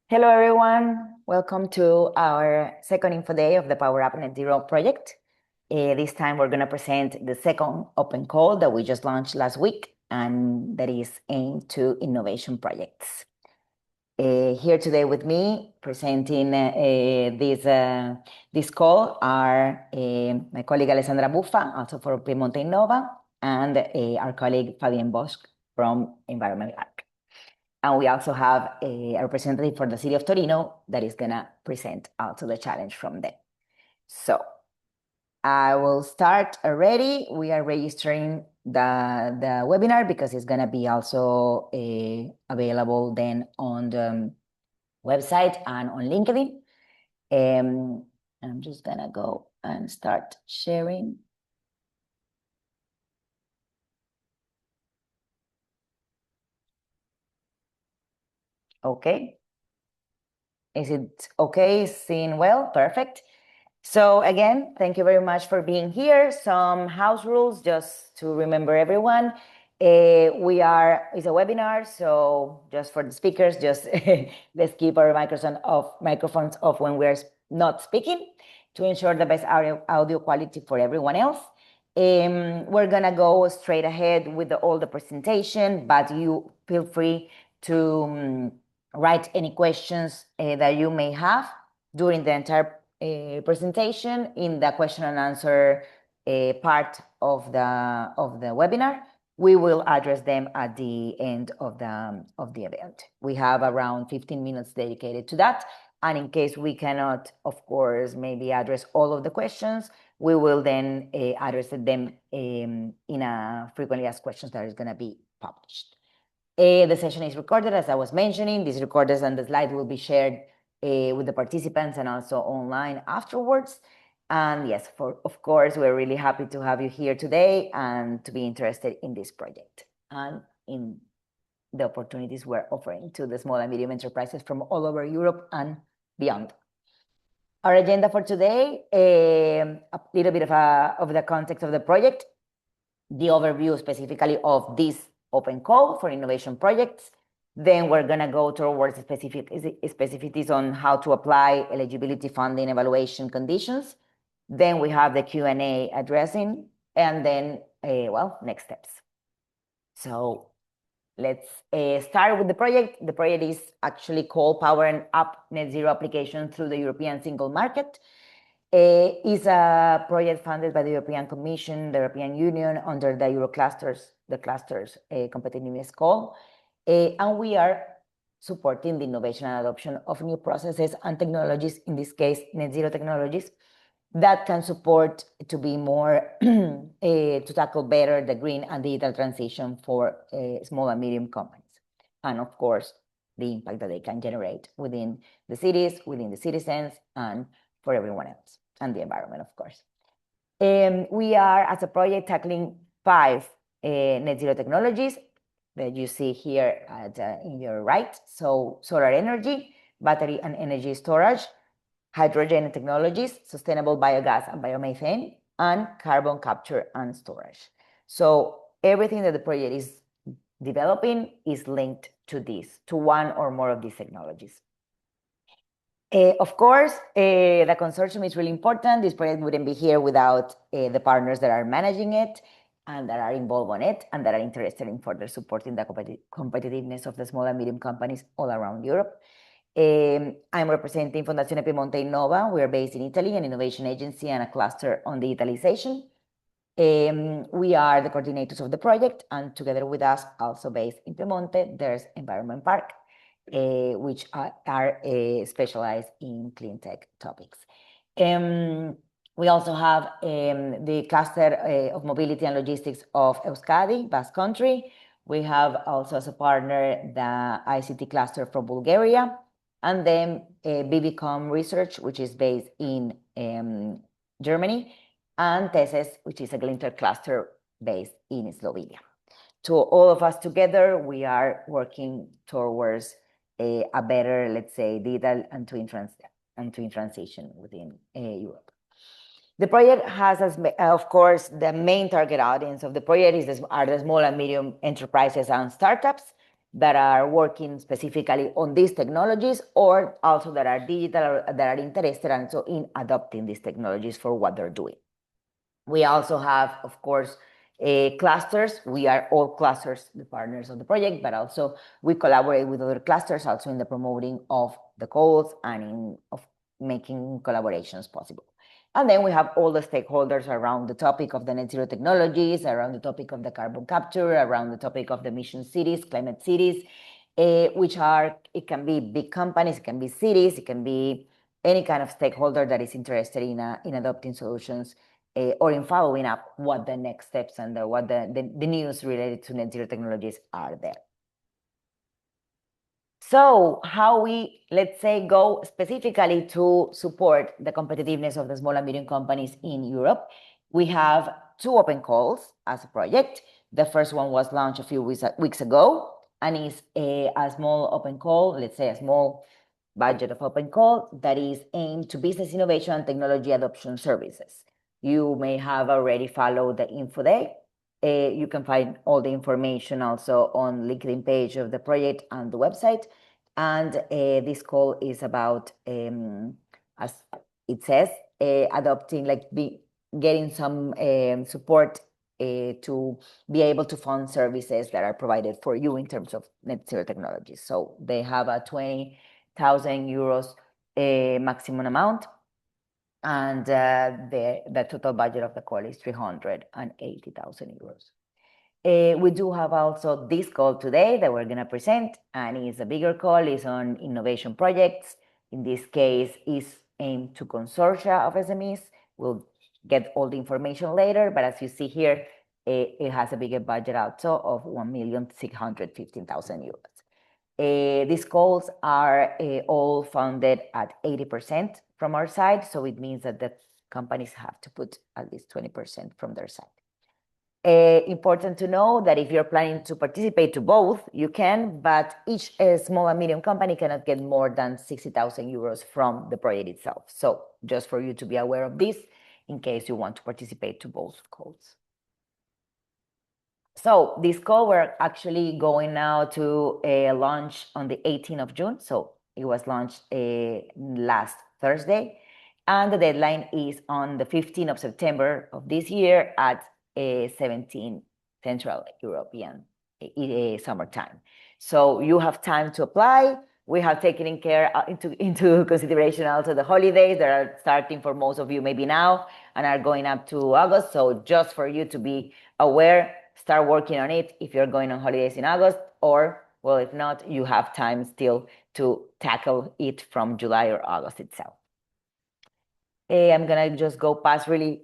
Hello, everyone. Welcome to our second info day of the PowerUp NetZero project. This time, we're going to present the second open call that we just launched last week, and that is aimed to innovation projects. Here today with me presenting this call are my colleague Alessandra Buffa, also for Piemonte Innova, and our colleague Fabien Bosch from Environment Lab. And we also have a representative for the city of Torino that is going to present also the challenge from them. So I will start already. We are registering the webinar because it's going to be also available then on the website and on LinkedIn. I'm just going to go and start sharing. Okay. Is it okay? Seen well? Perfect. So again, thank you very much for being here. Some house rules just to remember everyone. It's a webinar, so just for the speakers, just let's keep our microphones off when we're not speaking to ensure the best audio quality for everyone else. We're gonna go straight ahead with all the presentation, but you feel free to write any questions that you may have during the entire presentation in the question and answer part of the webinar. We will address them at the end of the event. We have around 15 minutes dedicated to that. And in case we cannot, of course, maybe address all of the questions, we will then address them in a frequently asked questions that is going to be published. The session is recorded, as I was mentioning. These recordings and the slides will be shared with the participants and also online afterwards. And yes, of course, we're really happy to have you here today and to be interested in this project and in the opportunities we're offering to the small and medium enterprises from all over Europe and beyond. Our agenda for today, a little bit of the context of the project, the overview specifically of this open call for innovation projects. Then we're going to go towards specificities on how to apply eligibility funding evaluation conditions. Then we have the Q&A addressing, and then, next steps. So let's start with the project. The project is actually called PowerUp NetZero Application through the European Single Market. Is a project funded by the European Commission, the European Union, under the Euroclusters, the clusters competitiveness call. And we are supporting the innovation and adoption of new processes and technologies, in this case, net zero technologies, that can support to be more, to tackle better the green and digital transition for small and medium companies. And of course, the impact that they can generate within the cities, within the citizens, and for everyone else, and the environment, of course. We are, as a project, tackling 5 net zero technologies that you see here in your right. So solar energy, battery and energy storage, hydrogen technologies, sustainable biogas and biomethane, and carbon capture and storage. So everything that the project is developing is linked to this, to one or more of these technologies. Of course, the consortium is really important. This project wouldn't be here without the partners that are managing it and that are involved on it and that are interested in further supporting the competitiveness of the small and medium companies all around Europe. I'm representing Fondazione Piemonte Innova. We're based in Italy, an innovation agency and a cluster on digitalization. We are the coordinators of the project, and together with us, also based in Piemonte, there's Environment Park, which are specialized in clean tech topics. We also have the cluster of mobility and logistics of Euskadi, Basque Country. We have also as a partner the ICT cluster from Bulgaria, and then BBCom Research, which is based in Germany, and TESES, which is a Glinter cluster based in Slovenia. To all of us together, we are working towards a better, let's say, digital and twin transition within Europe. The project has, of course, the main target audience of the project are the small and medium enterprises and startups. that are working specifically on these technologies, or also that are digital or that are interested and so in adopting these technologies for what they're doing. We also have, of course, clusters. We are all clusters, the partners of the project, but also we collaborate with other clusters also in the promoting of the goals and in of making collaborations possible. And then we have all the stakeholders around the topic of the net zero technologies, around the topic of the carbon capture, around the topic of the mission cities, climate cities, which are, it can be big companies, it can be cities, it can be any kind of stakeholder that is interested in adopting solutions or in following up what the next steps and what the news related to net zero technologies are there. So how we, let's say, go specifically to support the competitiveness of the small and medium companies in Europe, we have 2 open calls as a project. The first one was launched a few weeks ago and is a small open call, let's say a small budget of open call that is aimed to business innovation and technology adoption services. You may have already followed the info day. You can find all the information also on LinkedIn page of the project and the website. And this call is about, as it says, adopting, getting some support to be able to fund services that are provided for you in terms of net zero technologies. So they have a 20,000 euros maximum amount. And the total budget of the call is 380,000 euros. We do have also this call today that we're going to present, and it's a bigger call, is on innovation projects. In this case, is aimed to consortia of SMEs. We'll get all the information later, but as you see here, it has a bigger budget also of 1,615,000 euros. These calls are all funded at 80% from our side, so it means that the companies have to put at least 20% from their side. Important to know that if you're planning to participate to both, you can, but each small and medium company cannot get more than 60,000 euros from the project itself. So just for you to be aware of this, in case you want to participate to both calls. So this call, we're actually going now to launch on the 18th of June. So it was launched last Thursday. And the deadline is on the 15th of September of this year at 17 Central European summertime. So you have time to apply. We have taken into consideration also the holidays that are starting for most of you maybe now and are going up to August. So just for you to be aware, start working on it if you're going on holidays in August, or, well, if not, you have time still to tackle it from July or August itself. I'm going to just go past really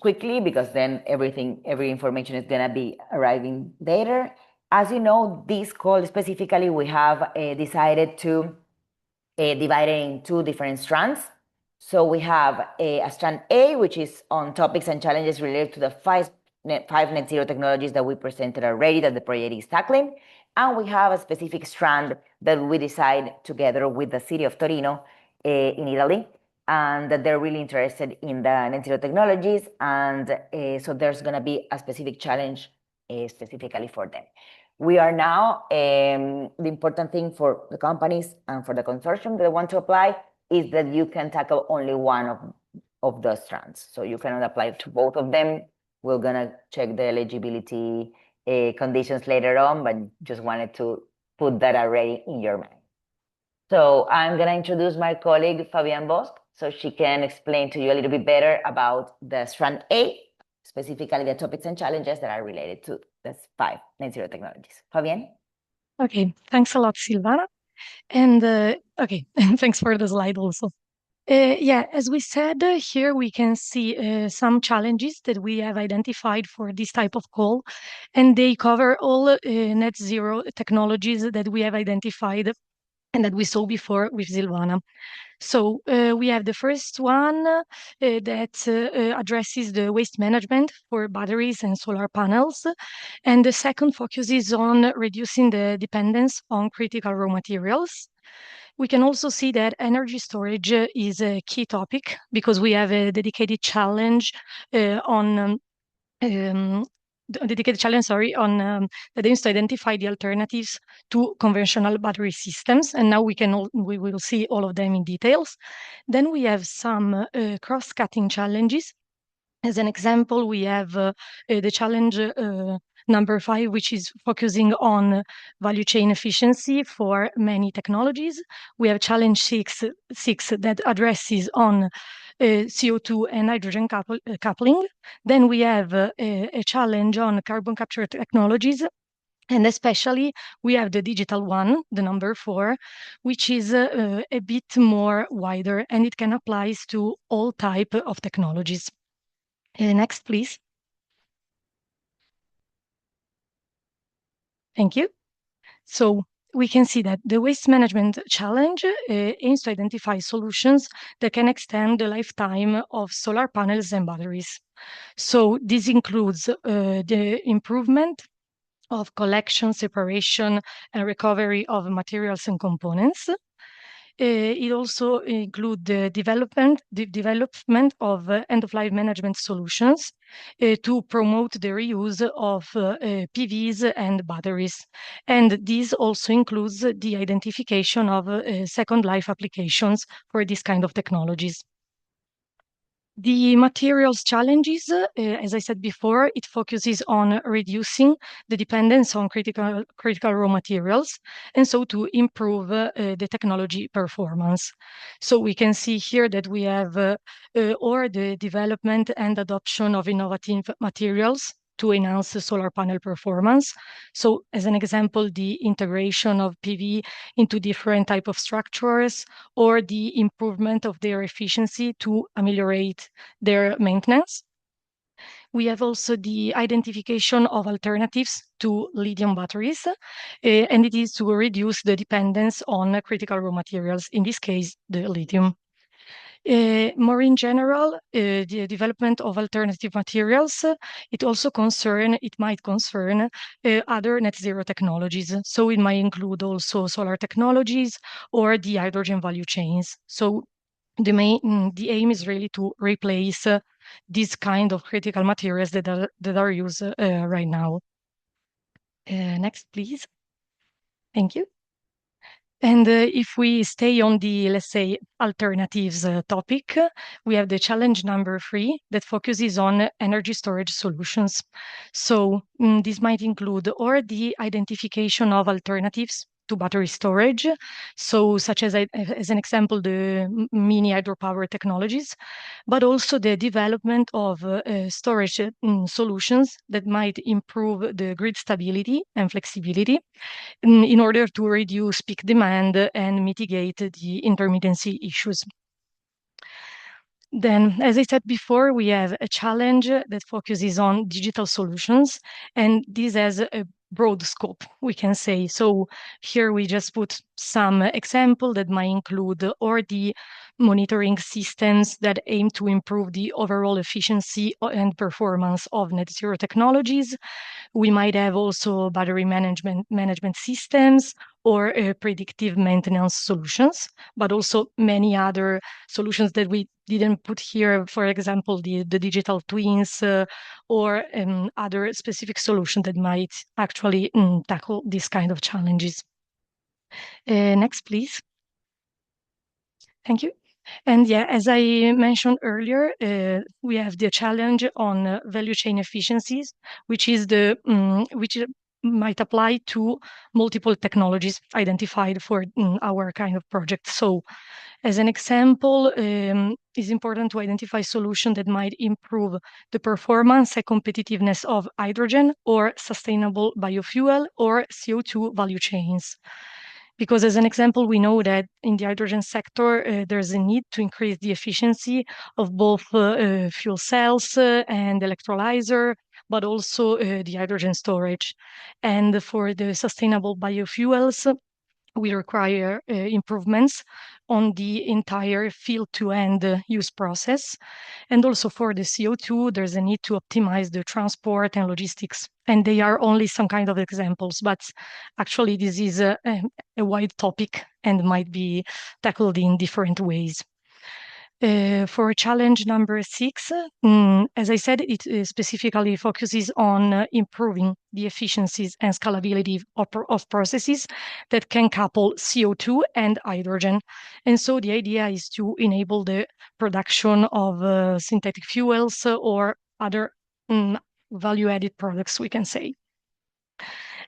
quickly because then every information is going to be arriving later. As you know, this call specifically, we have decided to divide it in 2 different strands. So we have a strand A, which is on topics and challenges related to the 5 net zero technologies that we presented already that the project is tackling. And we have a specific strand that we decide together with the city of Torino in Italy, and that they're really interested in the net zero technologies. And so there's going to be a specific challenge specifically for them. We are now, the important thing for the companies and for the consortium that want to apply is that you can tackle only one of the strands. So you cannot apply to both of them. We're going to check the eligibility conditions later on, but just wanted to put that already in your mind. So I'm going to introduce my colleague, Fabienne Bosch, so she can explain to you a little bit better about the strand A, specifically the topics and challenges that are related to the 5 net zero technologies. Fabienne? Okay, thanks a lot, Silvana. And okay, thanks for the slide also. Yeah, as we said, here we can see some challenges that we have identified for this type of call, and they cover all net zero technologies that we have identified and that we saw before with Silvana. So we have the first one that addresses the waste management for batteries and solar panels. And the second focuses on reducing the dependence on critical raw materials. We can also see that energy storage is a key topic because we have a dedicated challenge on dedicated challenge, sorry, on that aims to identify the alternatives to conventional battery systems. And now we will see all of them in details. Then we have some cross-cutting challenges. As an example, we have the challenge number 5, which is focusing on value chain efficiency for many technologies. We have challenge 6 that addresses on CO2 and hydrogen coupling. Then we have a challenge on carbon capture technologies. And especially, we have the digital one, the number 4, which is a bit more wider, and it can apply to all type of technologies. Next, please. Thank you. So we can see that the waste management challenge aims to identify solutions that can extend the lifetime of solar panels and batteries. So this includes the improvement of collection, separation, and recovery of materials and components. It also includes the development of end-of-life management solutions to promote the reuse of PVs and batteries. And this also includes the identification of second life applications for this kind of technologies. The materials challenges, as I said before, it focuses on reducing the dependence on critical raw materials, and so to improve the technology performance. So we can see here that we have or the development and adoption of innovative materials to enhance the solar panel performance. So as an example, the integration of PV into different type of structures, or the improvement of their efficiency to ameliorate their maintenance. We have also the identification of alternatives to lithium batteries, and it is to reduce the dependence on critical raw materials, in this case, the lithium. More in general, the development of alternative materials, it might concern other net zero technologies. So it might include also solar technologies or the hydrogen value chains. So the aim is really to replace these kind of critical materials that are used right now. Next, please. Thank you. And if we stay on the, let's say, alternatives topic, we have the challenge number 3 that focuses on energy storage solutions. So this might include or the identification of alternatives to battery storage, so such as an example, the mini hydropower technologies, but also the development of storage solutions that might improve the grid stability and flexibility in order to reduce peak demand and mitigate the intermittency issues. Then, as I said before, we have a challenge that focuses on digital solutions, and this has a broad scope, we can say. So here we just put some example that might include or the monitoring systems that aim to improve the overall efficiency and performance of net zero technologies. We might have also battery management systems or predictive maintenance solutions, but also many other solutions that we didn't put here, for example, the digital twins or other specific solutions that might actually tackle these kind of challenges. Next, please. Thank you. And yeah, as I mentioned earlier, we have the challenge on value chain efficiencies, which is which might apply to multiple technologies identified for our kind of project. So as an example, it's important to identify solutions that might improve the performance and competitiveness of hydrogen or sustainable biofuel or CO2 value chains. Because as an example, we know that in the hydrogen sector, there's a need to increase the efficiency of both fuel cells and electrolyzer, but also the hydrogen storage. And for the sustainable biofuels, we require improvements on the entire field-to-end use process. And also for the CO2, there's a need to optimize the transport and logistics. And they are only some kind of examples, but actually this is a wide topic and might be tackled in different ways. For challenge number 6, as I said, it specifically focuses on improving the efficiencies and scalability of processes that can couple CO2 and hydrogen. And so the idea is to enable the production of synthetic fuels or other value-added products, we can say.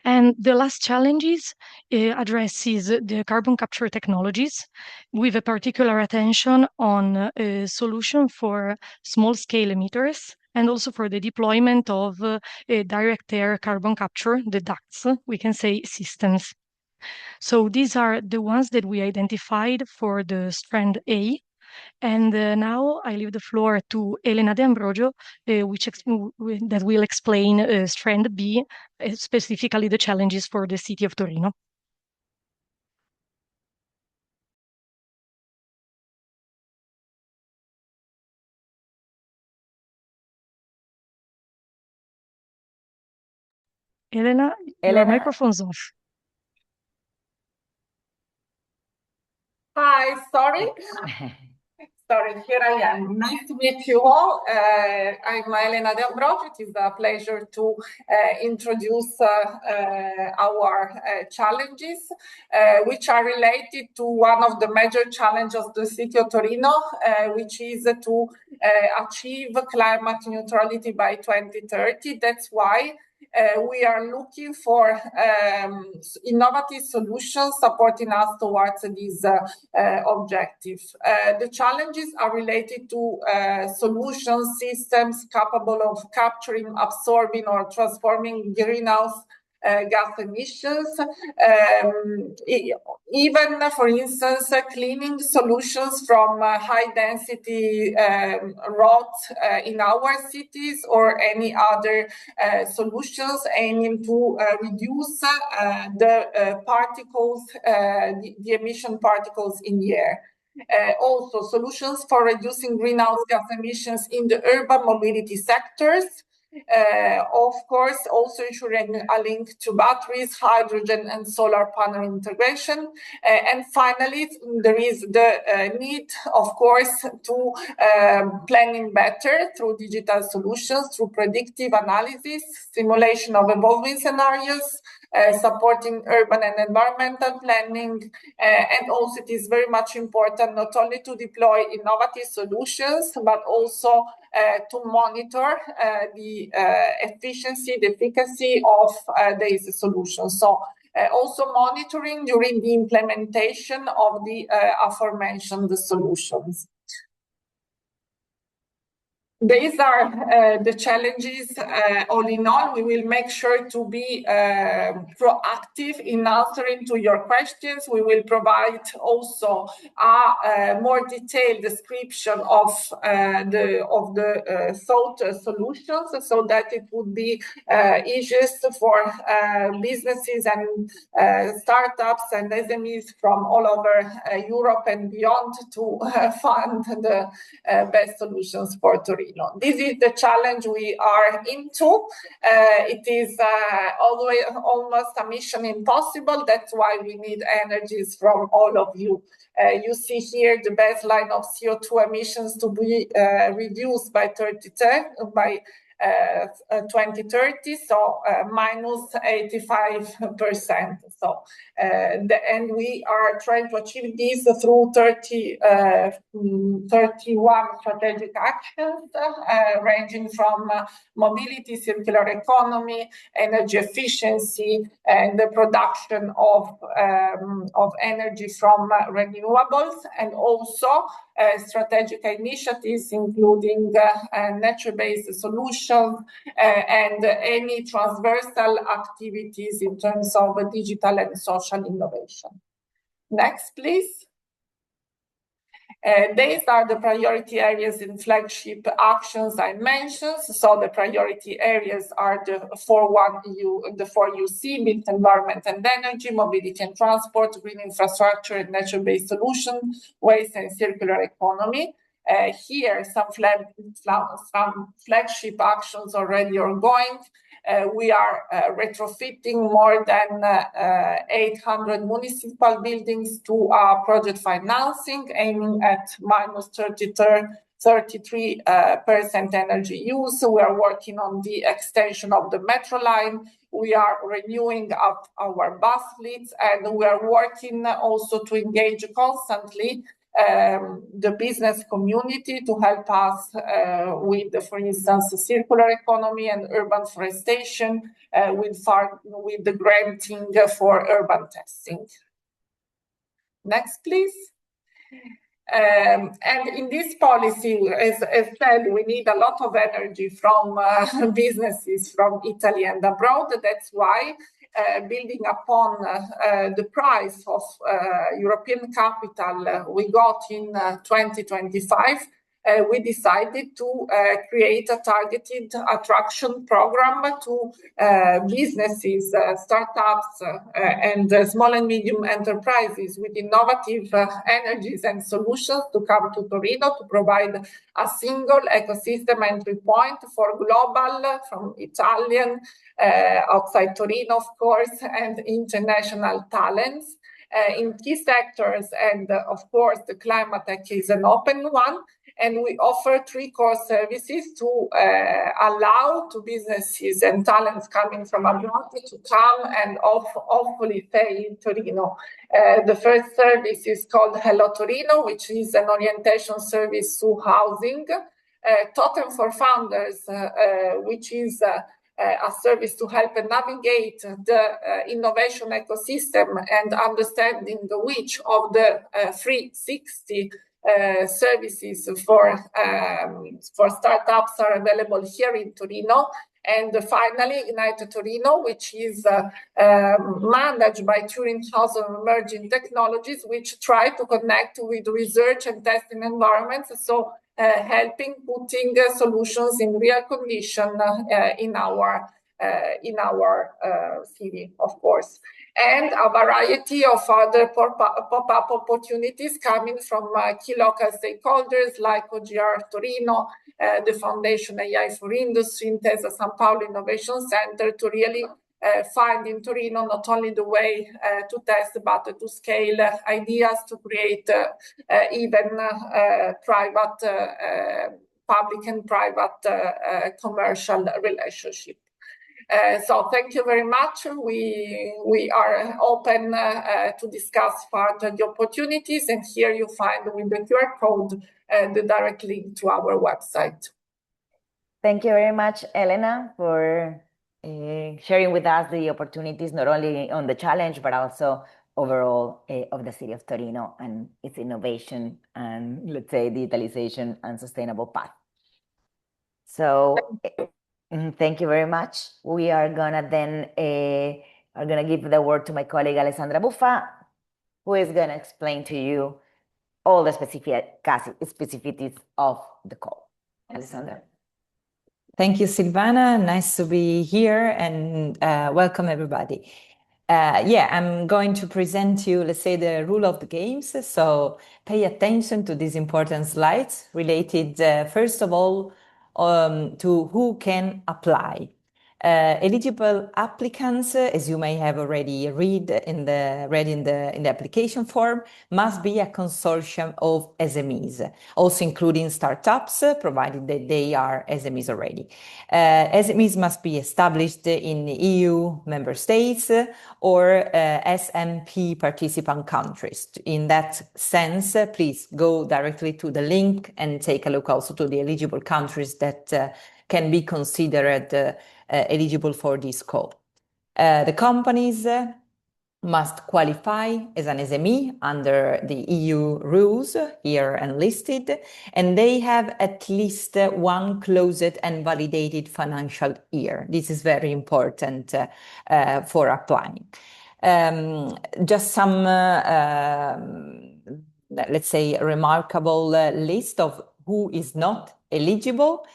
And the last challenge addresses the carbon capture technologies with a particular attention on a solution for small-scale emitters and also for the deployment of direct air carbon capture, the DACs, we can say, systems. So these are the ones that we identified for the strand A. And now I leave the floor to Elena De Ambrogio, that will explain strand B, specifically the challenges for the city of Torino. Elena, your microphone's off. Hi, sorry. Sorry, here I am. Nice to meet you all. I'm Elena De Ambrogio. It is a pleasure to introduce our challenges, which are related to one of the major challenges of the city of Torino, which is to achieve climate neutrality by 2030. That's why we are looking for innovative solutions supporting us towards this objective. The challenges are related to solution systems capable of capturing, absorbing, or transforming greenhouse gas emissions. Even, for instance, cleaning solutions from high-density roads in our cities or any other solutions aiming to reduce the particles, the emission particles in the air. Also, solutions for reducing greenhouse gas emissions in the urban mobility sectors. Of course, also ensuring a link to batteries, hydrogen, and solar panel integration. And finally, there is the need, of course, to planning better through digital solutions, through predictive analysis, simulation of evolving scenarios, supporting urban and environmental planning. And also, it is very much important not only to deploy innovative solutions, but also to monitor the efficiency, the efficacy of these solutions. So also monitoring during the implementation of the aforementioned solutions. These are the challenges. All in all, we will make sure to be proactive in answering to your questions. We will provide also a more detailed description of the thought solutions, so that it would be easiest for businesses and startups and SMEs from all over Europe and beyond to find the best solutions for Torino. This is the challenge we are into. It is almost a mission impossible. That's why we need energies from all of you. You see here the baseline of CO2 emissions to be reduced by 2030, so minus 85%. So, and we are trying to achieve this through 31 strategic actions, ranging from mobility, circular economy, energy efficiency, and the production of energy from renewables, and also strategic initiatives including nature-based solutions and any transversal activities in terms of digital and social innovation. Next, please. These are the priority areas in flagship actions I mentioned. So the priority areas are the 4 UC, built environment and energy, mobility and transport, green infrastructure and nature-based solutions, waste and circular economy. Here, some flagship actions already ongoing. We are retrofitting more than 800 municipal buildings to project financing, aiming at minus 33% energy use. We are working on the extension of the metro line. We are renewing our bus fleets, and we are working also to engage constantly the business community to help us with, for instance, circular economy and urban forestation, with the granting for urban testing. Next, please. And in this policy, as said, we need a lot of energy from businesses from Italy and abroad. That's why, building upon the price of European capital we got in 2025, we decided to create a targeted attraction program to businesses, startups, and small and medium enterprises with innovative energies and solutions to come to Torino to provide a single ecosystem entry point for global, from Italian, outside Torino, of course, and international talents in key sectors. And of course, the climate tech is an open one. And we offer 3 core services to allow to businesses and talents coming from abroad to come and hopefully stay in Torino. The first service is called Hello Torino, which is an orientation service to housing. Totem for Founders, which is a service to help navigate the innovation ecosystem and understanding which of the 360 services for startups are available here in Torino. And finally, Ignite Torino, which is managed by Turing House of Emerging Technologies, which try to connect with research and testing environments, so helping putting solutions in real condition in our city, of course. And a variety of other pop-up opportunities coming from key local stakeholders like OGR Torino, the Foundation AI for Industry, Intesa San Paolo Innovation Center, to really find in Torino not only the way to test, but to scale ideas to create even private, public and private commercial relationship. So thank you very much. We are open to discuss further the opportunities, and here you find with the QR code the direct link to our website. Thank you very much, Elena, for sharing with us the opportunities, not only on the challenge, but also overall of the city of Torino and its innovation and, let's say, digitalization and sustainable path. So thank you very much. We are gonna then give the word to my colleague Alessandra Buffa, who is gonna explain to you all the specificities of the call. Alessandra. Thank you, Silvana. Nice to be here, and welcome everybody. I'm going to present you, let's say, the rule of the games. So pay attention to these important slides related, first of all, to who can apply. Eligible applicants, as you may have already read in the application form, must be a consortium of SMEs, also including startups, provided that they are SMEs already. SMEs must be established in EU member states or SMP participant countries. In that sense, please go directly to the link and take a look also to the eligible countries that can be considered eligible for this call. The companies must qualify as an SME under the EU rules here enlisted, and they have at least one closed and validated financial year. This is very important for applying. Just some, let's say, remarkable list of who is not eligible.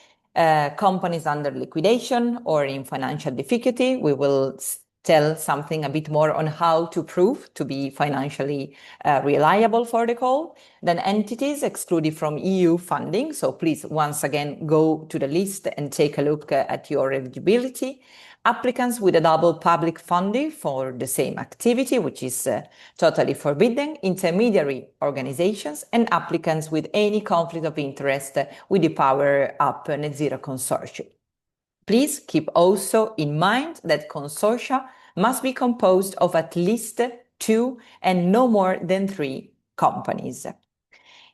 Companies under liquidation or in financial difficulty. We will tell something a bit more on how to prove to be financially reliable for the call. Then entities excluded from EU funding. So please, once again, go to the list and take a look at your eligibility. Applicants with a double public funding for the same activity, which is totally forbidden, intermediary organizations, and applicants with any conflict of interest with the PowerUp NetZero Consortium. Please keep also in mind that consortia must be composed of at least 2 and no more than 3 companies.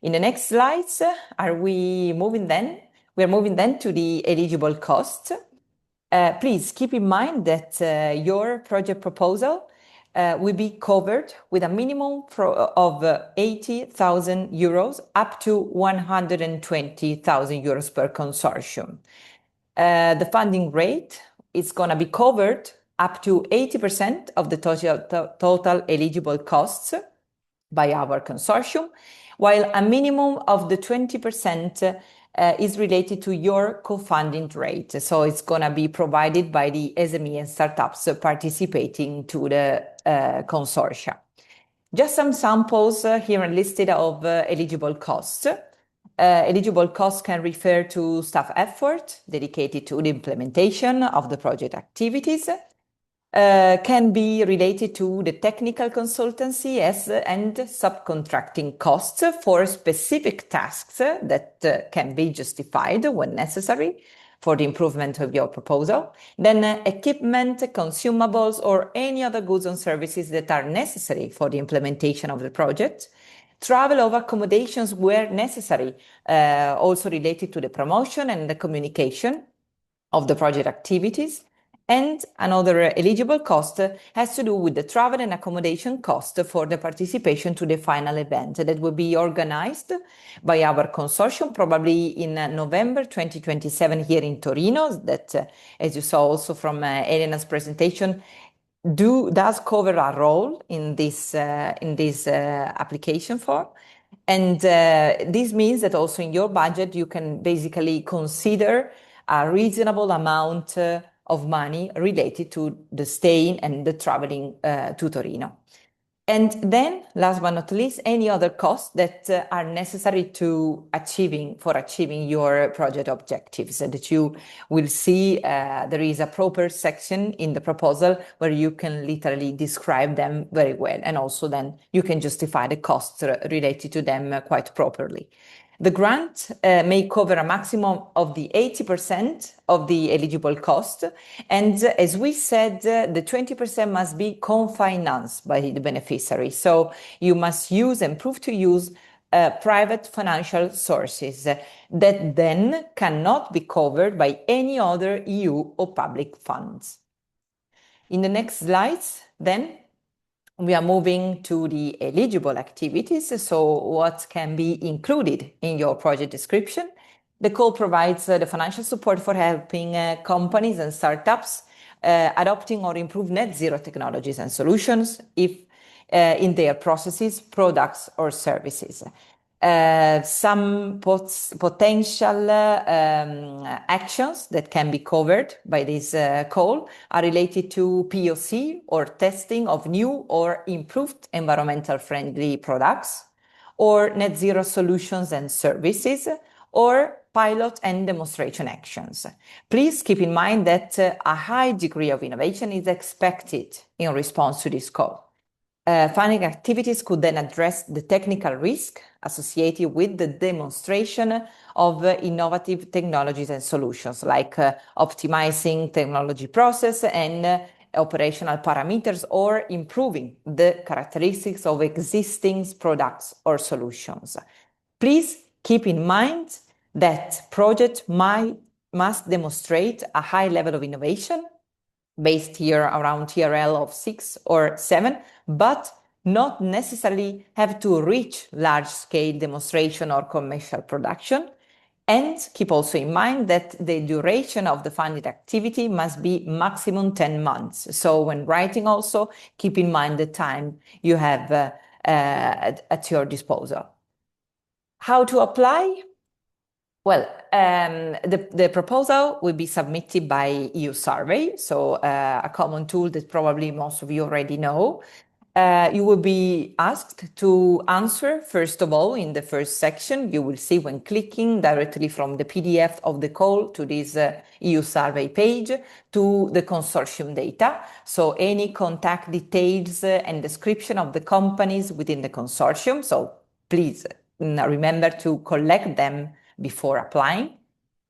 In the next slides, we're moving then to the eligible costs. Please keep in mind that your project proposal will be covered with a minimum of 80,000 euros up to 120,000 euros per consortium. The funding rate is going to be covered up to 80% of the total eligible costs by our consortium, while a minimum of the 20% is related to your co-funding rate. So it's going to be provided by the SME and startups participating to the consortia. Just some samples here listed of eligible costs. Eligible costs can refer to staff effort dedicated to the implementation of the project activities, can be related to the technical consultancy and subcontracting costs for specific tasks that can be justified when necessary for the improvement of your proposal. Then equipment, consumables, or any other goods and services that are necessary for the implementation of the project. Travel of accommodations where necessary, also related to the promotion and the communication of the project activities. And another eligible cost has to do with the travel and accommodation cost for the participation to the final event that will be organized by our consortium, probably in November 2027 here in Torino, that, as you saw also from Elena's presentation, does cover a role in this application form. And this means that also in your budget, you can basically consider a reasonable amount of money related to the staying and the traveling to Torino. And then, last but not least, any other costs that are necessary for achieving your project objectives that you will see. There is a proper section in the proposal where you can literally describe them very well. And also then you can justify the costs related to them quite properly. The grant may cover a maximum of the 80% of the eligible cost. And as we said, the 20% must be co-financed by the beneficiary. So you must use and prove to use private financial sources that then cannot be covered by any other EU or public funds. In the next slides, then, we are moving to the eligible activities, so what can be included in your project description. The call provides the financial support for helping companies and startups adopting or improve net zero technologies and solutions if in their processes, products, or services. Some potential actions that can be covered by this call are related to POC or testing of new or improved environmental friendly products, or net zero solutions and services, or pilot and demonstration actions. Please keep in mind that a high degree of innovation is expected in response to this call. Funding activities could then address the technical risk associated with the demonstration of innovative technologies and solutions, like optimizing technology process and operational parameters, or improving the characteristics of existing products or solutions. Please keep in mind that project must demonstrate a high level of innovation based here around TRL of 6 or 7, but not necessarily have to reach large-scale demonstration or commercial production. And keep also in mind that the duration of the funded activity must be maximum 10 months. So when writing also, keep in mind the time you have at your disposal. How to apply? Well, the proposal will be submitted by EU Survey, so a common tool that probably most of you already know. You will be asked to answer, first of all, in the first section. You will see when clicking directly from the PDF of the call to this EU survey page to the consortium data. So any contact details and description of the companies within the consortium. So please remember to collect them before applying.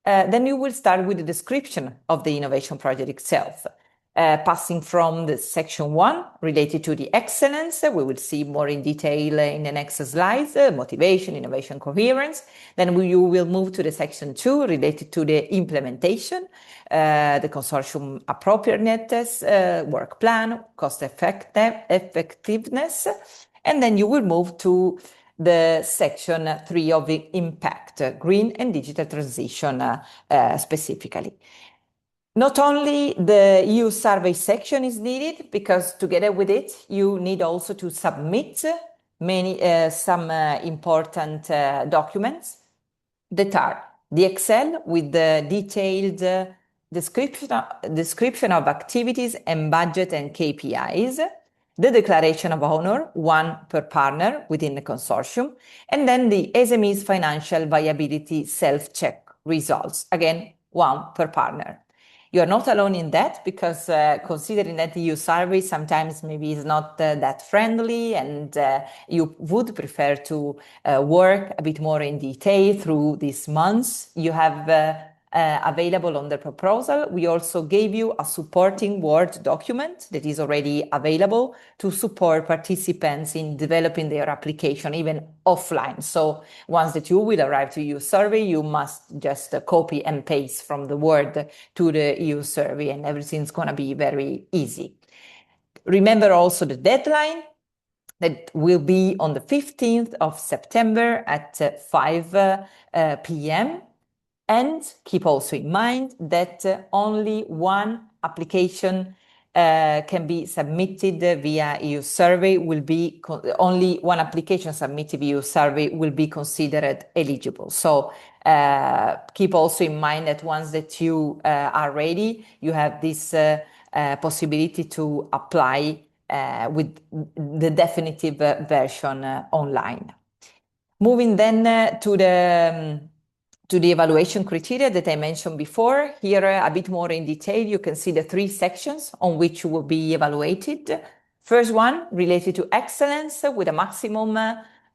Then you will start with the description of the innovation project itself. Passing from the section 1 related to the excellence, we will see more in detail in the next slides, motivation, innovation, coherence. Then you will move to the section 2 related to the implementation, the consortium appropriateness, work plan, cost effectiveness. And then you will move to the section 3 of the impact, green and digital transition specifically. Not only the EU survey section is needed, because together with it, you need also to submit some important documents that are the Excel with the detailed description of activities and budget and KPIs, the declaration of honor, one per partner within the consortium, and then the SMEs financial viability self-check results, again, one per partner. You are not alone in that, because considering that the EU survey sometimes maybe is not that friendly, and you would prefer to work a bit more in detail through these months, you have available on the proposal. We also gave you a supporting Word document that is already available to support participants in developing their application, even offline. So once that you will arrive to EU survey, you must just copy and paste from the Word to the EU survey, and everything's going to be very easy. Remember also the deadline that will be on the 15th of September at 5 p.m. And keep also in mind that only one application can be submitted via EU survey. Only one application submitted via EU survey will be considered eligible. So keep also in mind that once that you are ready, you have this possibility to apply with the definitive version online. Moving then to the evaluation criteria that I mentioned before. Here, a bit more in detail, you can see the 3 sections on which you will be evaluated. First one, related to excellence, with a maximum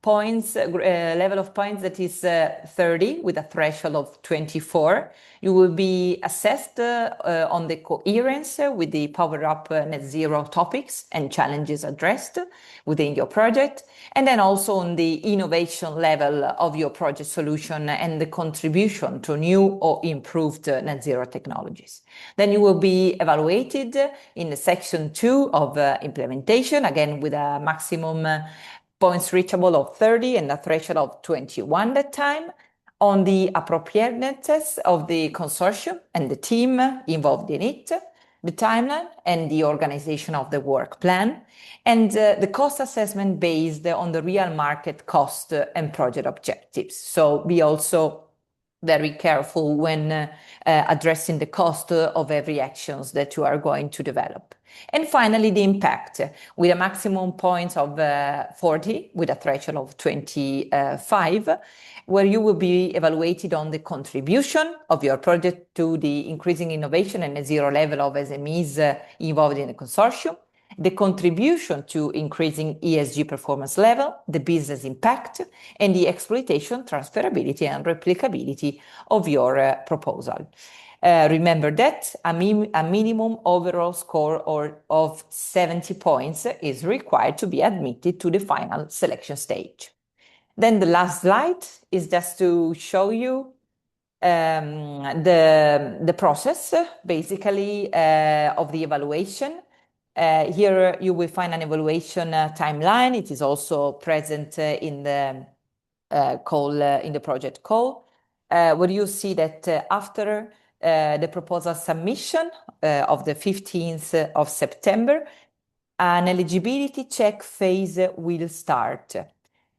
level of points that is 30, with a threshold of 24. You will be assessed on the coherence with the PowerUp NetZero topics and challenges addressed within your project, and then also on the innovation level of your project solution and the contribution to new or improved net zero technologies. Then you will be evaluated in the section 2 of implementation, again with a maximum points reachable of 30 and a threshold of 21 that time, on the appropriateness of the consortium and the team involved in it, the timeline and the organization of the work plan, and the cost assessment based on the real market cost and project objectives. So be also very careful when addressing the cost of every actions that you are going to develop. And finally, the impact, with a maximum points of 40, with a threshold of 25, where you will be evaluated on the contribution of your project to the increasing innovation and net zero level of SMEs involved in the consortium, the contribution to increasing ESG performance level, the business impact, and the exploitation, transferability, and replicability of your proposal. Remember that a minimum overall score of 70 points is required to be admitted to the final selection stage. Then the last slide is just to show you the process, basically, of the evaluation. Here you will find an evaluation timeline. It is also present in the call, in the project call, where you see that after the proposal submission of the 15th of September, an eligibility check phase will start.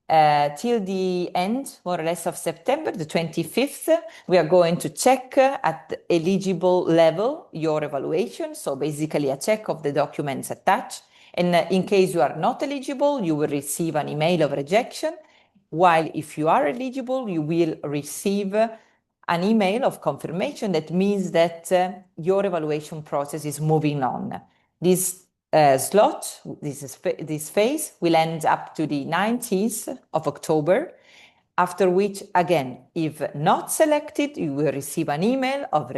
till the end, more or less, of September, the 25th, we are going to check at the eligible level your evaluation. So basically a check of the documents attached. And in case you are not eligible, you will receive an email of rejection. While if you are eligible, you will receive an email of confirmation. That means that your evaluation process is moving on. This slot, this phase will end up to the 19th of October, after which, again, if not selected, you will receive an email of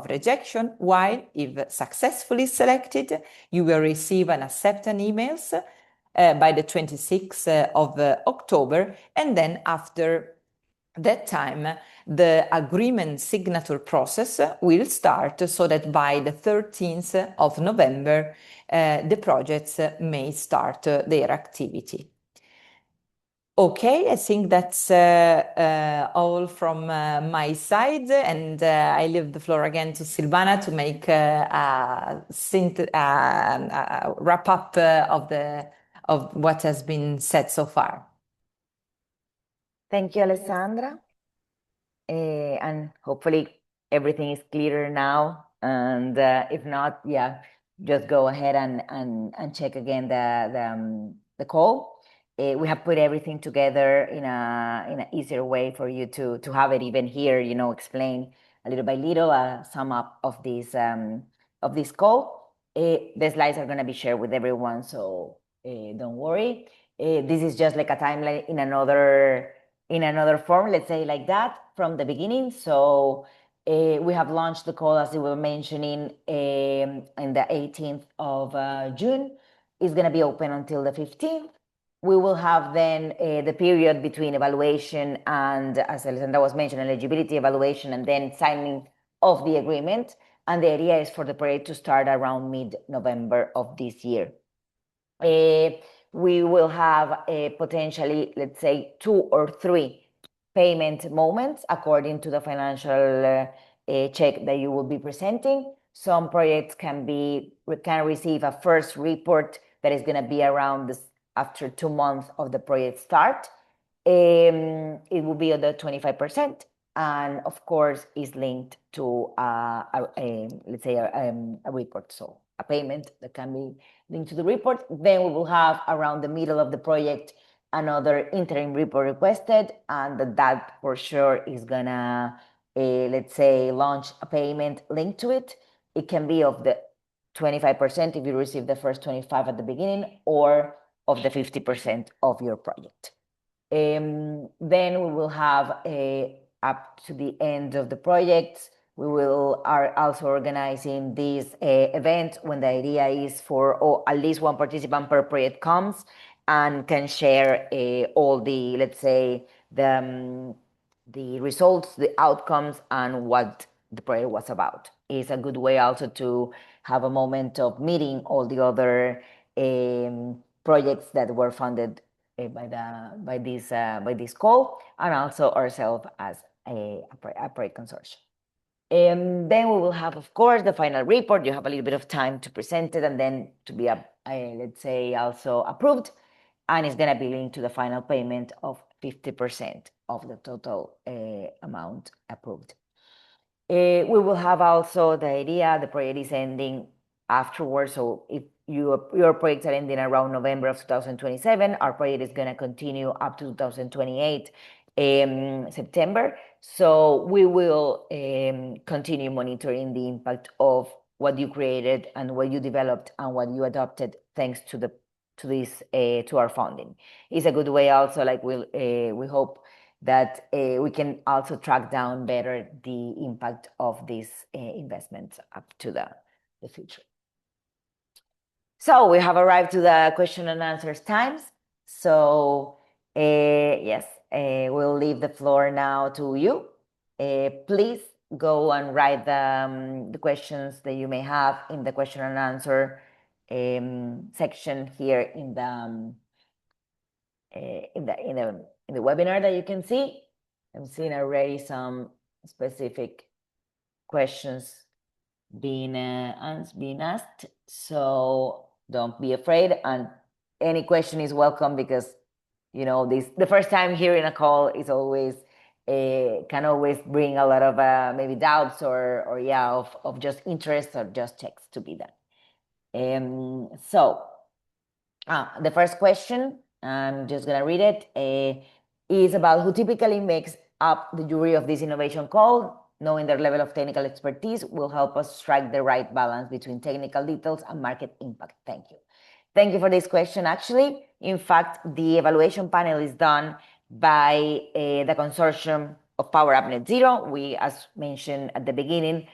rejection, while if successfully selected, you will receive an acceptance emails by the 26th of October, and then after that time, the agreement signature process will start, so that by the 13th of November, the projects may start their activity. Okay, I think that's all from my side, and I leave the floor again to Silvana to make a wrap up of what has been said so far. Thank you, Alessandra. And hopefully everything is clearer now. And if not, yeah, just go ahead and check again the call. We have put everything together in an easier way for you to have it even here, explain a little by little, sum up of this call. The slides are going to be shared with everyone, so don't worry. This is just like a timeline in another form, let's say like that, from the beginning. So we have launched the call, as we were mentioning, in the 18th of June. It's going to be open until the 15th. We will have then the period between evaluation and, as Alessandra was mentioning, eligibility evaluation, and then signing of the agreement. And the idea is for the project to start around mid-November of this year. We will have potentially, let's say, 2 or 3 payment moments according to the financial check that you will be presenting. Some projects can receive a first report that is going to be around after 2 months of the project start. It will be at the 25%, and of course is linked to let's say a report, so a payment that can be linked to the report. Then we will have around the middle of the project another interim report requested, and that for sure is gonna let's say launch a payment linked to it. It can be of the 25% if you receive the first 25 at the beginning, or of the 50% of your project. Then we will have up to the end of the project. We are also organizing this event when the idea is for at least one participant per project comes and can share all the, let's say, the results, the outcomes, and what the project was about. It's a good way also to have a moment of meeting all the other projects that were funded by this call, and also ourselves as a project consortium. And then we will have, of course, the final report. You have a little bit of time to present it and then to be, let's say, also approved. And it's going to be linked to the final payment of 50% of the total amount approved. We will have also the idea, the project is ending afterwards. So if your projects are ending around November of 2027, our project is going to continue up to 2028 September. So we will continue monitoring the impact of what you created and what you developed and what you adopted thanks to our funding. It's a good way also, like we hope that we can also track down better the impact of these investments up to the future. So we have arrived to the question and answers times. So yes, we'll leave the floor now to you. Please go and write the questions that you may have in the question and answer section here in the webinar that you can see. I'm seeing already some specific questions being asked, so don't be afraid, and any question is welcome, because the first time hearing a call is always can always bring a lot of maybe doubts or yeah of just interest or just checks to be done. So the first question, I'm just gonna read it, is about who typically makes up the jury of this innovation call. Knowing their level of technical expertise will help us strike the right balance between technical details and market impact. Thank you. Thank you for this question. Actually, in fact, the evaluation panel is done by the consortium of PowerUp NetZero. We, as mentioned at the beginning,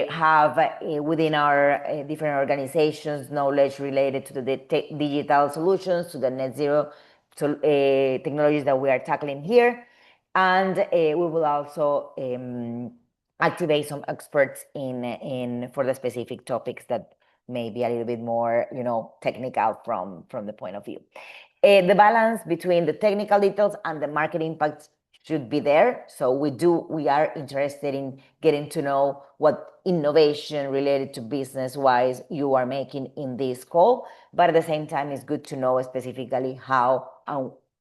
have within our different organizations knowledge related to the digital solutions, to the net zero technologies that we are tackling here. And we will also activate some experts for the specific topics that may be a little bit more, technical from the point of view. The balance between the technical details and the market impacts should be there. So we are interested in getting to know what innovation related to business-wise you are making in this call, but at the same time, it's good to know specifically how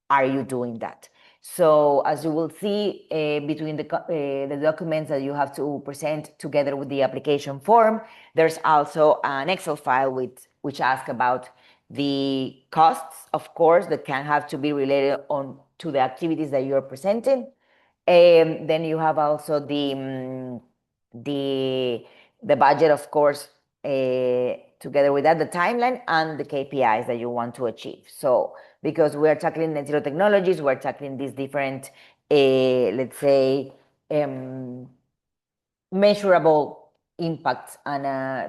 are you doing that. So as you will see between the documents that you have to present together with the application form, there's also an Excel file which asks about the costs, of course, that can have to be related to the activities that you're presenting. Then you have also the budget, of course, together with that, the timeline and the KPIs that you want to achieve. So because we're tackling net zero technologies, we're tackling these different, let's say, measurable impacts and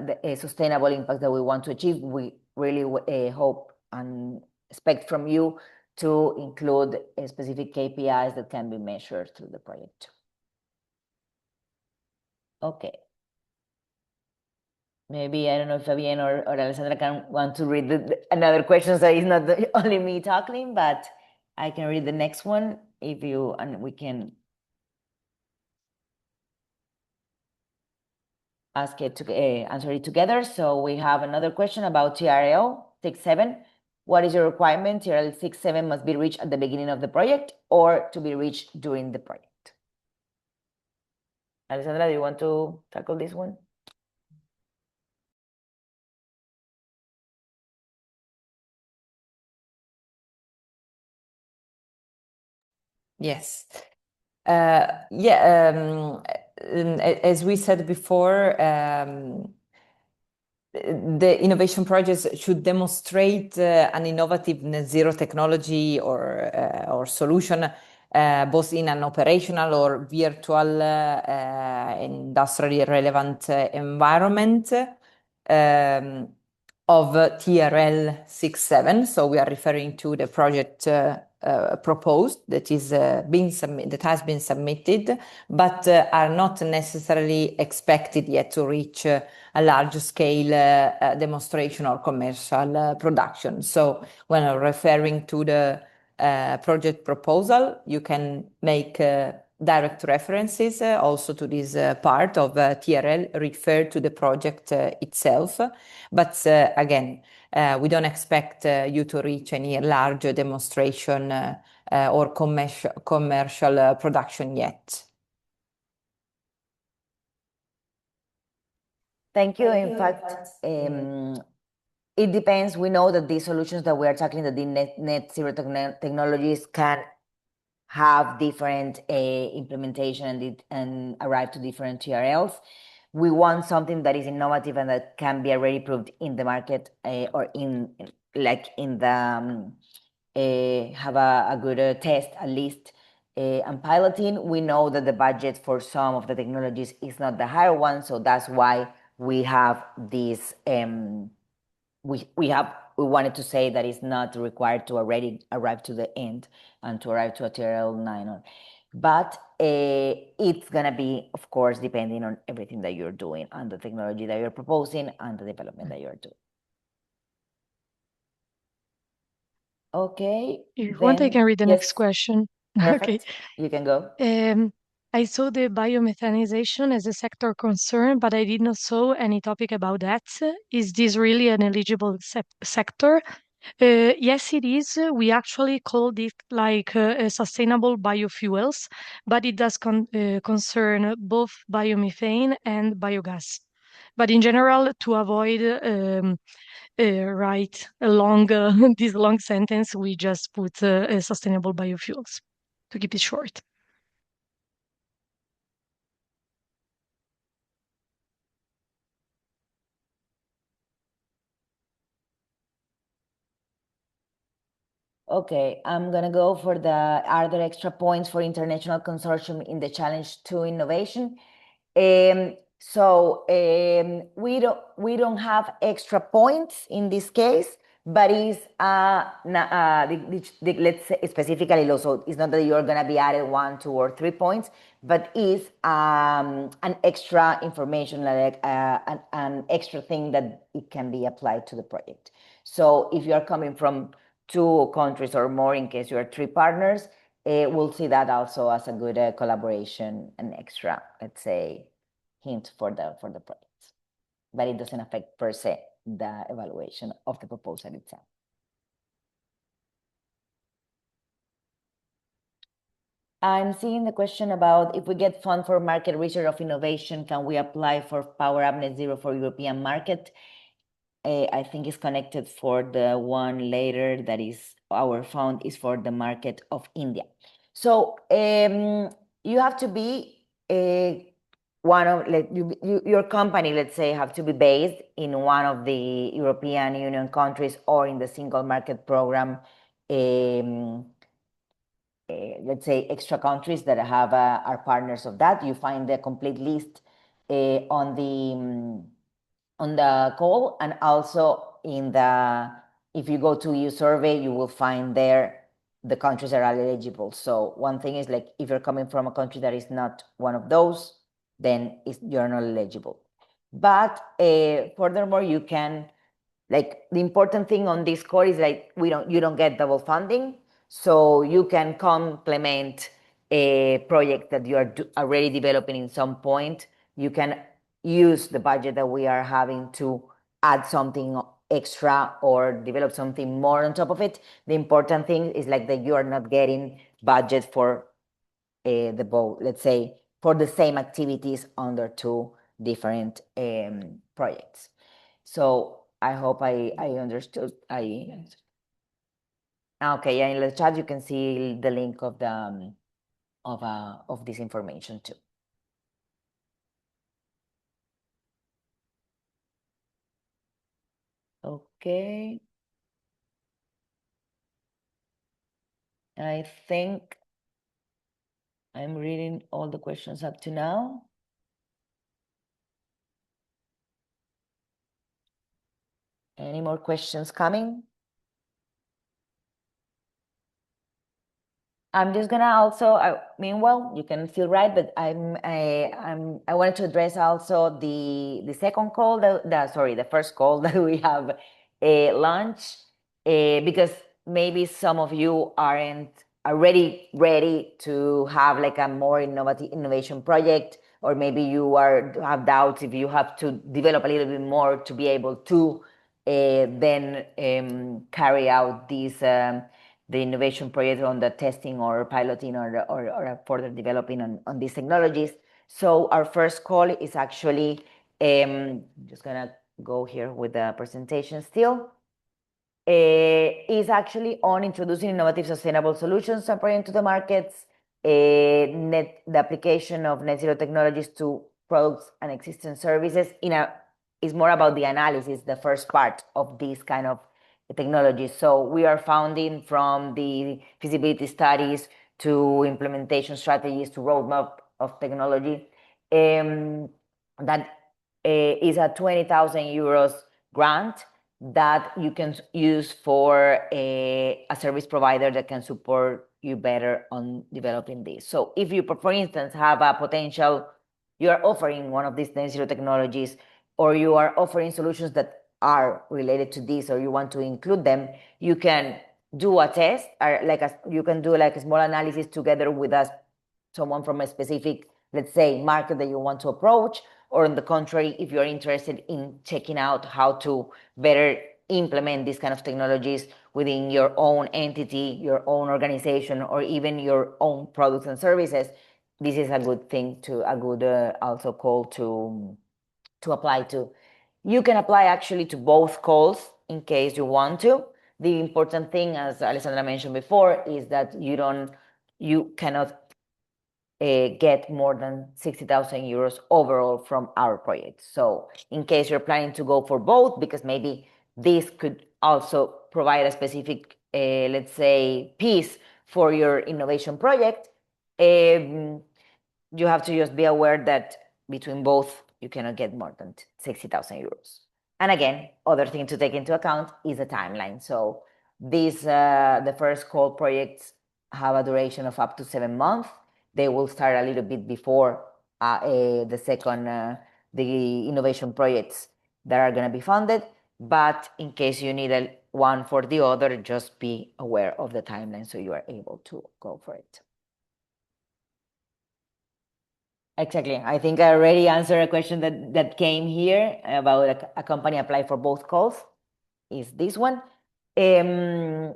the sustainable impact that we want to achieve. We really hope and expect from you to include specific KPIs that can be measured through the project. Okay. Maybe, I don't know if Fabienne or Alessandra can want to read another question, so it's not only me talking, but I can read the next one and we can answer it together. So we have another question about TRL 67. What is your requirement? TRL 67 must be reached at the beginning of the project or to be reached during the project. Alessandra, do you want to tackle this one? Yes. As we said before, the innovation projects should demonstrate an innovative net zero technology or solution, both in an operational or virtual industrially relevant environment of TRL 67. So we are referring to the project proposed that has been submitted, but are not necessarily expected yet to reach a large scale demonstration or commercial production. So when referring to the project proposal, you can make direct references also to this part of TRL referred to the project itself. But again, we don't expect you to reach any large demonstration or commercial production yet. Thank you. In fact, it depends. We know that these solutions that we are tackling, that the net zero technologies can have different implementation and arrive to different TRLs. We want something that is innovative and that can be already proved in the market or have a good test at least. And piloting, we know that the budget for some of the technologies is not the higher one, so that's why we have this. We wanted to say that it's not required to already arrive to the end and to arrive to a TRL 9. But it's gonna be, of course, depending on everything that you're doing and the technology that you're proposing and the development that you're doing. Okay. If you want, I can read the next question. Perfect. Okay. You can go. I saw the biomethanization as a sector concern, but I did not saw any topic about that. Is this really an eligible sector? Yes, it is. We actually called it like sustainable biofuels, but it does concern both biomethane and biogas. But in general, to avoid write a long this long sentence, we just put sustainable biofuels to keep it short. Okay, I'm gonna go for the are there extra points for international consortium in the challenge to innovation? We don't have extra points in this case, but is let's say specifically also it's not that you're gonna be added 1, 2, or 3 points, but is an extra information like an extra thing that it can be applied to the project. So if you are coming from 2 countries or more, in case you are 3 partners, we'll see that also as a good collaboration and extra, let's say, hint for the projects. But it doesn't affect per se the evaluation of the proposal itself. I'm seeing the question about if we get fund for market research of innovation, can we apply for PowerUp NetZero for European market? I think it's connected for the one later that is our fund is for the market of India. So you have to be one of your company, let's say, have to be based in one of the European Union countries or in the single market program. Let's say extra countries that have are partners of that. You find the complete list on the call, and also in the if you go to EU survey, you will find there the countries that are eligible. So one thing is like if you're coming from a country that is not one of those, then you're not eligible. But furthermore, you can like the important thing on this call is like you don't get double funding, so you can complement a project that you are already developing in some point. You can use the budget that we are having to add something extra or develop something more on top of it. The important thing is like that you are not getting budget for the both, let's say, for the same activities under 2 different projects. So I hope I understood. Okay, yeah, in the chat you can see the link of the of this information too. Okay. I think I'm reading all the questions up to now. Any more questions coming? I'm just gonna also, meanwhile, you can feel right, but I wanted to address also the second call, the first call that we have launched, because maybe some of you aren't already ready to have like a more innovation project, or maybe you have doubts if you have to develop a little bit more to be able to then carry out these the innovation project on the testing or piloting or further developing on these technologies. So our first call is actually, just gonna go here with the presentation still, is actually on introducing innovative sustainable solutions appearing to the markets, the application of net zero technologies to products and existing services is more about the analysis, the first part of this kind of technology. So we are founding from the feasibility studies to implementation strategies to roadmap of technology. That is a 20,000 euros grant that you can use for a service provider that can support you better on developing this. So if you, for instance, have a potential, you are offering one of these net zero technologies, or you are offering solutions that are related to this, or you want to include them, you can do a test, or you can do like a small analysis together with someone from a specific, let's say, market that you want to approach, or on the contrary, if you're interested in checking out how to better implement these kind of technologies within your own entity, your own organization, or even your own products and services, this is a good thing a good also call to apply to. You can apply actually to both calls in case you want to. The important thing, as Alessandra mentioned before, is that you cannot get more than 60,000 euros overall from our project. So in case you're planning to go for both, because maybe this could also provide a specific, let's say, piece for your innovation project, you have to just be aware that between both, you cannot get more than 60,000 euros. And again, other thing to take into account is the timeline. So these, the first call projects have a duration of up to 7 months. They will start a little bit before the second, the innovation projects that are going to be funded. But in case you need one for the other, just be aware of the timeline so you are able to go for it. Exactly. I think I already answered a question that came here about a company apply for both calls. Is this one? Yeah,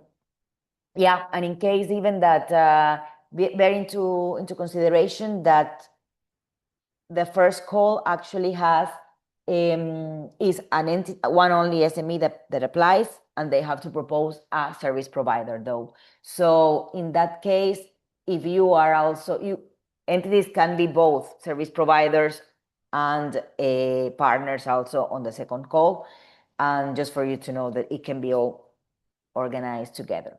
and in case even that bear into consideration that the first call actually has is one only SME that applies, and they have to propose a service provider though. So in that case, if you are also entities can be both service providers and partners also on the second call, and just for you to know that it can be all organized together.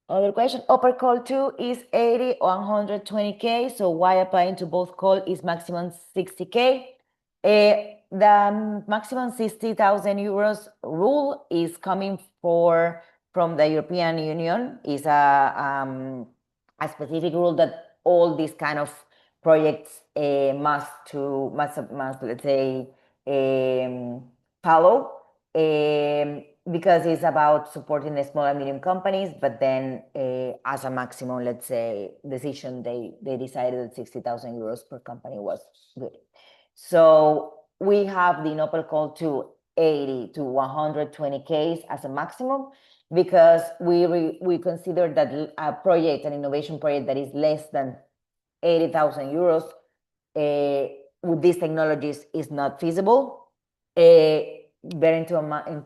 Other question, upper call 2 is 80 or 120K, so why applying to both call is maximum 60K? The maximum 60,000 euros rule is coming from the European Union. Is a specific rule that all these kind of projects must let's say follow. Because it's about supporting the small and medium companies, but then as a maximum, let's say, decision, they decided that 60,000 euros per company was good. So we have the Nopal call to 80 to 120Ks as a maximum, because we consider that a project, an innovation project that is less than 80,000 euros with these technologies is not feasible. Bear into mind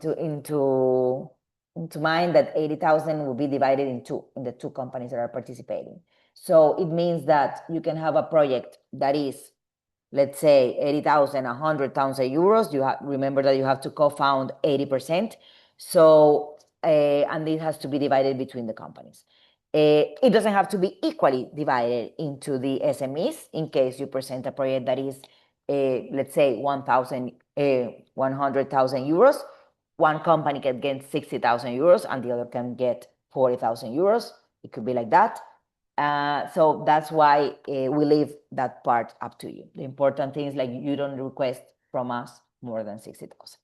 that 80,000 will be divided in the two companies that are participating. So it means that you can have a project that is, let's say, 80,000, 100,000 euros. Remember that you have to co-found 80%. So, and it has to be divided between the companies. It doesn't have to be equally divided into the SMEs in case you present a project that is, let's say, 100,000 euros. One company can get 60,000 euros and the other can get 40,000 euros. It could be like that. So that's why we leave that part up to you. The important thing is like you don't request from us more than 60,000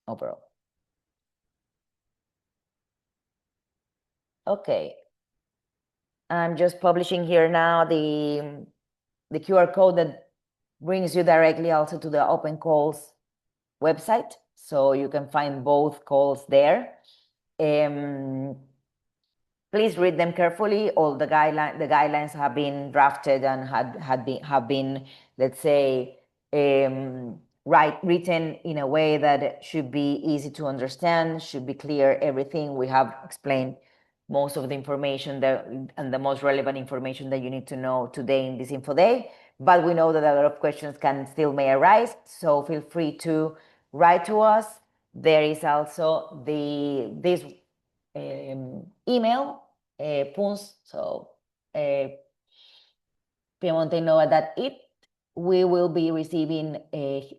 overall. Okay. I'm just publishing here now the QR code that brings you directly also to the Open Calls website. So you can find both calls there. Please read them carefully. All the guidelines have been drafted and have been, let's say, written in a way that should be easy to understand, should be clear. Everything we have explained, most of the information and the most relevant information that you need to know today in this info day. But we know that a lot of questions may arise, so feel free to write to us. There is also this email, puns, so piemonteinova.it. We will be receiving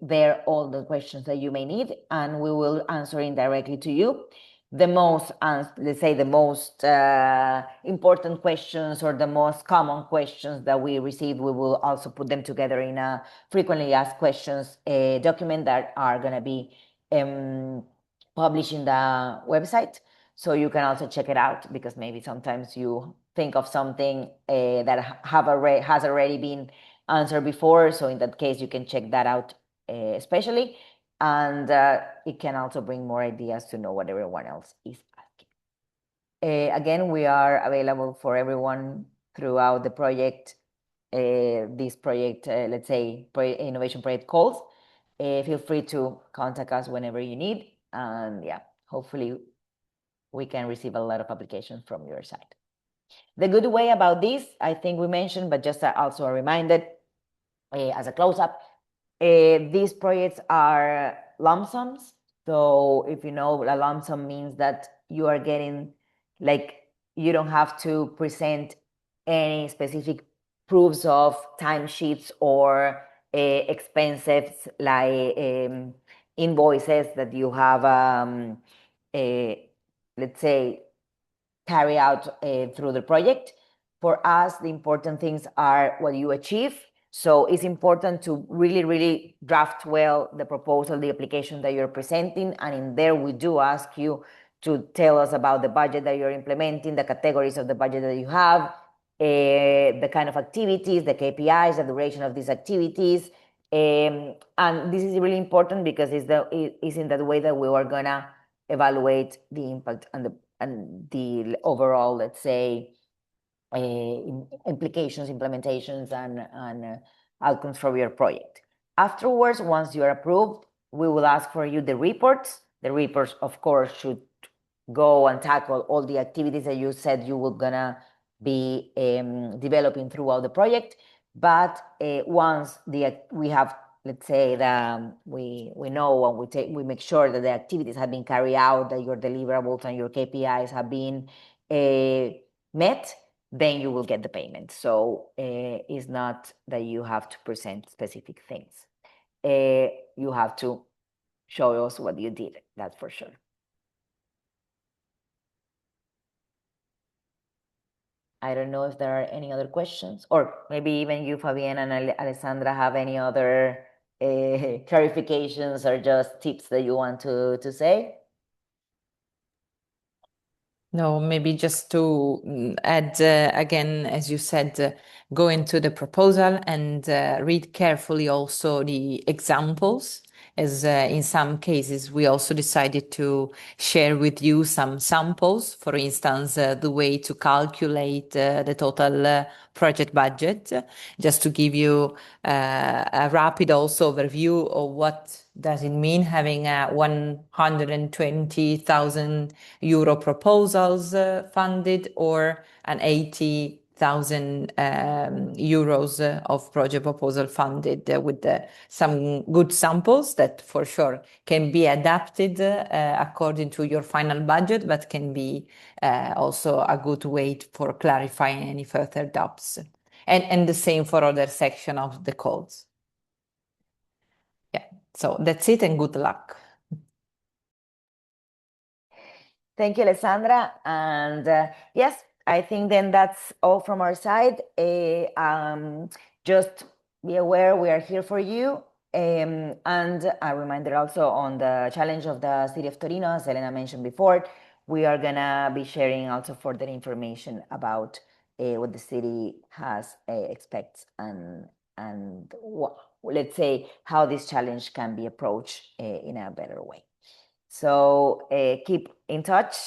there all the questions that you may need, and we will answering directly to you. The most, let's say, the most important questions or the most common questions that we receive, we will also put them together in a frequently asked questions document that are going to be published in the website. So you can also check it out, because maybe sometimes you think of something that has already been answered before. So in that case, you can check that out especially. And it can also bring more ideas to know what everyone else is asking. Again, we are available for everyone throughout the project, this project, let's say, innovation project calls. Feel free to contact us whenever you need. And yeah, hopefully we can receive a lot of applications from your side. The good way about this, I think we mentioned, but just also a reminder as a close-up, these projects are lump sums. So if you know, a lump sum means that you are getting, like, you don't have to present any specific proofs of timesheets or expenses like invoices that you have, let's say, carry out through the project. For us, the important things are what you achieve. So it's important to really, really draft well the proposal, the application that you're presenting. And in there, we do ask you to tell us about the budget that you're implementing, the categories of the budget that you have, the kind of activities, the KPIs, the duration of these activities. And this is really important because it's in that way that we are going to evaluate the impact and the overall, let's say, implications, implementations, and outcomes for your project. Afterwards, once you are approved, we will ask for you the reports. The reports, of course, should go and tackle all the activities that you said you were gonna be developing throughout the project. But once we have, let's say, we know and we make sure that the activities have been carried out, that your deliverables and your KPIs have been met, then you will get the payment. So it's not that you have to present specific things. You have to show us what you did, that's for sure. I don't know if there are any other questions, or maybe even you, Fabienne and Alessandra, have any other clarifications or just tips that you want to say? No, maybe just to add again, as you said, go into the proposal and read carefully also the examples, as in some cases we also decided to share with you some samples, for instance, the way to calculate the total project budget, just to give you a rapid also overview of what does it mean having a 120,000 euro proposals funded or an 80,000 euros of project proposal funded with some good samples that for sure can be adapted according to your final budget, but can be also a good way for clarifying any further doubts. And the same for other section of the codes. Yeah, so that's it and good luck. Thank you, Alessandra. And yes, I think then that's all from our side. Just be aware we are here for you. And a reminder also on the challenge of the city of Torino, as Elena mentioned before, we are gonna be sharing also further information about what the city has expects and let's say how this challenge can be approached in a better way. So keep in touch.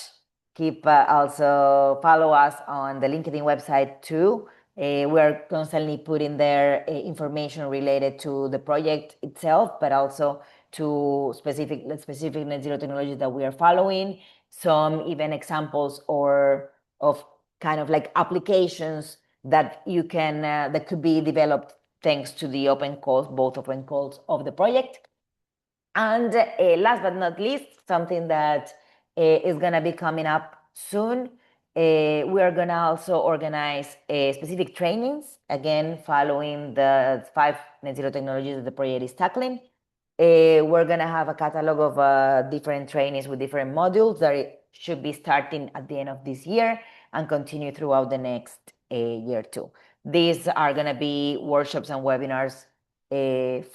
Keep also follow us on the LinkedIn website too. We're constantly putting there information related to the project itself, but also to specific net zero technologies that we are following. Some even examples or of kind of like applications that you can that could be developed thanks to the open calls, both open calls of the project. And last but not least, something that is going to be coming up soon, we are going to also organize specific trainings, again, following the 5 net zero technologies that the project is tackling. We're going to have a catalog of different trainings with different modules that should be starting at the end of this year and continue throughout the next year too. These are going to be workshops and webinars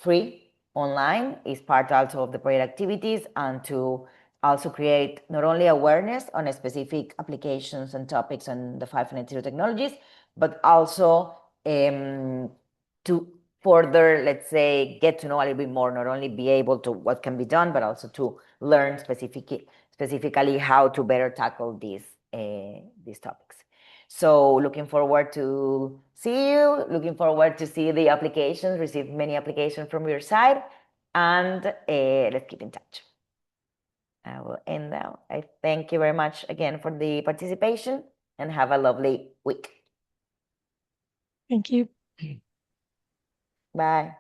free online, is part also of the project activities, and to also create not only awareness on specific applications and topics on the 5 net zero technologies, but also to further, let's say, get to know a little bit more, not only be able to what can be done, but also to learn specifically how to better tackle these topics. So looking forward to see you, looking forward to see the applications, receive many applications from your side, and let's keep in touch. I will end now. I thank you very much again for the participation, and have a lovely week. Thank you. Bye.